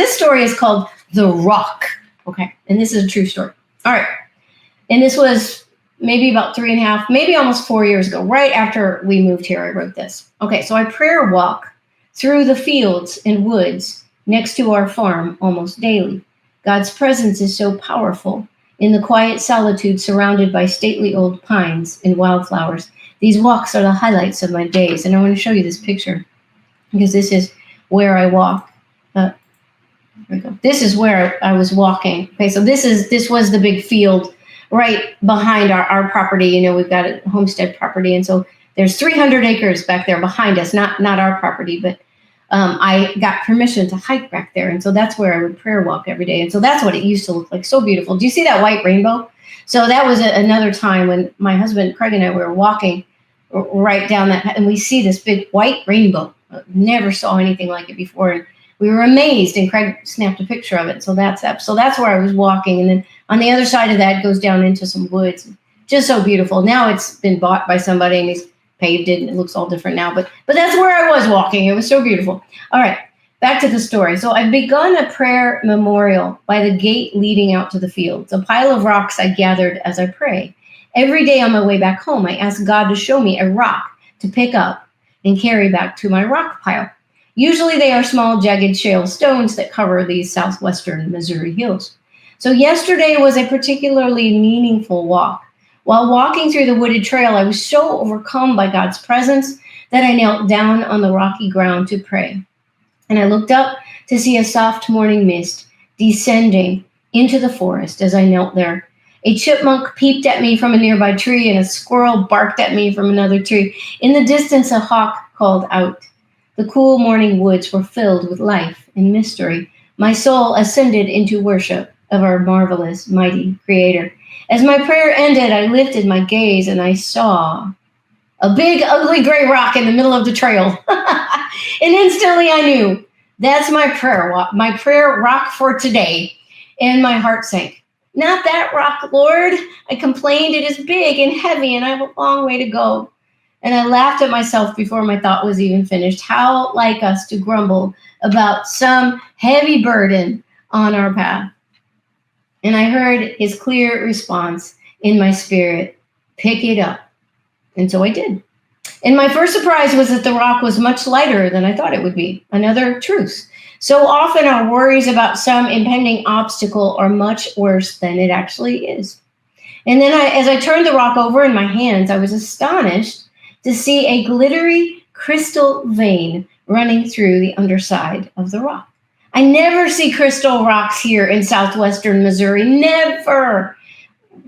this story is called The Rock. Okay. And this is a true story. All right. And this was maybe about 3.5, maybe almost 4 years ago, right after we moved here, I wrote this. Okay. So I prayer walk through the fields and woods next to our farm almost daily. God's presence is so powerful in the quiet solitude surrounded by stately old pines and wildflowers. These walks are the highlights of my days. And I want to show you this picture because this is where I walk. Here we go. This is where I was walking. Okay, so this was the big field right behind our property. You know, we've got a homestead property, and so there's 300 acres back there behind us, not our property, but I got permission to hike back there, and so that's where I would prayer walk every day. And so that's what it used to look like, so beautiful. Do you see that white rainbow? So that was another time when my husband, Craig, and I were walking right down that, and we see this big white rainbow. Never saw anything like it before, and we were amazed, and Craig snapped a picture of it. So that's where I was walking. And then on the other side of that goes down into some woods. Just so beautiful. Now it's been bought by somebody and he's paved it and it looks all different now. But that's where I was walking. It was so beautiful. All right, back to the story. So I've begun a prayer memorial by the gate leading out to the fields, a pile of rocks I gathered as I pray. Every day on my way back home, I ask God to show me a rock to pick up and carry back to my rock pile. Usually they are small, jagged shale stones that cover these southwestern Missouri hills. So yesterday was a particularly meaningful walk. While walking through the wooded trail, I was so overcome by God's presence that I knelt down on the rocky ground to pray. And I looked up to see a soft morning mist descending into the forest as I knelt there. A chipmunk peeped at me from a nearby tree, and a squirrel barked at me from another tree. In the distance, a hawk called out. The cool morning woods were filled with life and mystery. My soul ascended into worship of our marvelous, mighty Creator. As my prayer ended, I lifted my gaze and I saw a big, ugly gray rock in the middle of the trail. And instantly I knew that's my prayer rock for today. And my heart sank. Not that rock, Lord. I complained, it is big and heavy and I have a long way to go. And I laughed at myself before my thought was even finished. How like us to grumble about some heavy burden on our path. And I heard his clear response in my spirit, pick it up. And so I did. And my first surprise was that the rock was much lighter than I thought it would be. Another truth. So often our worries about some impending obstacle are much worse than it actually is. And then as I turned the rock over in my hands, I was astonished to see a glittery crystal vein running through the underside of the rock. I never see crystal rocks here in southwestern Missouri. Never.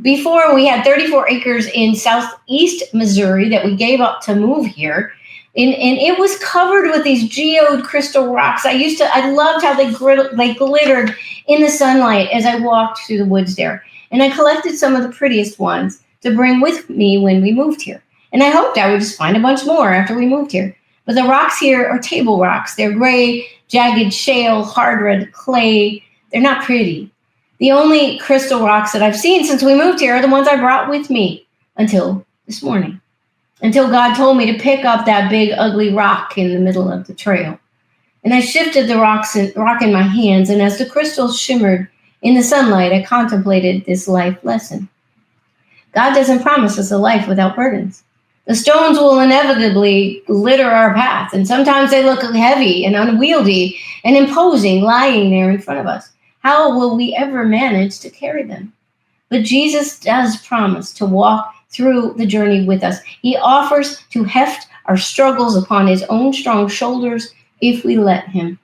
Before, we had 34 acres in southeast Missouri that we gave up to move here. And it was covered with these geode crystal rocks. I loved how they glittered in the sunlight as I walked through the woods there. And I collected some of the prettiest ones to bring with me when we moved here. And I hoped I would just find a bunch more after we moved here. But the rocks here are table rocks. They're gray, jagged shale, hard red clay. They're not pretty. The only crystal rocks that I've seen since we moved here are the ones I brought with me until this morning. Until God told me to pick up that big, ugly rock in the middle of the trail. And I shifted the rock in my hands, and as the crystals shimmered in the sunlight, I contemplated this life lesson. God doesn't promise us a life without burdens. The stones will inevitably litter our path, and sometimes they look heavy and unwieldy and imposing lying there in front of us. How will we ever manage to carry them? But Jesus does promise to walk through the journey with us. He offers to heft our struggles upon his own strong shoulders if we let him.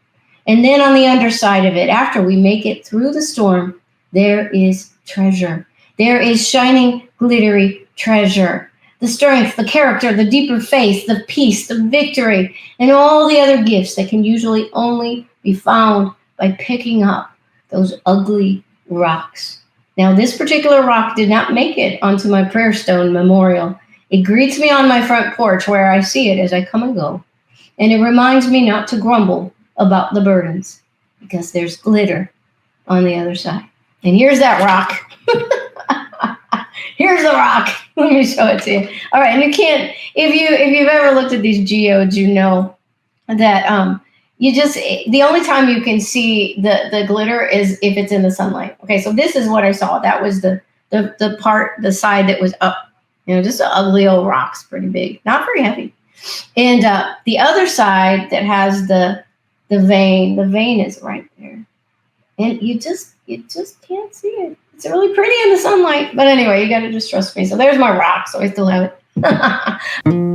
And then on the underside of it, after we make it through the storm, there is treasure. There is shining, glittery treasure. The strength, the character, the deeper faith, the peace, the victory, and all the other gifts that can usually only be found by picking up those ugly rocks. Now, this particular rock did not make it onto my prayer stone memorial. It greets me on my front porch where I see it as I come and go. And it reminds me not to grumble about the burdens because there's glitter on the other side. And here's that rock. Here's the rock. Let me show it to you. All right, and you can't, if you've ever looked at these geodes, you know that the only time you can see the glitter is if it's in the sunlight. Okay, so this is what I saw. That was the side that was up. Just an ugly old rocks, pretty big, not very heavy. And the other side that has the vein is right there, and you just can't see it. It's really pretty in the sunlight, but anyway, you got to just trust me. So there's my rock. So I still have it.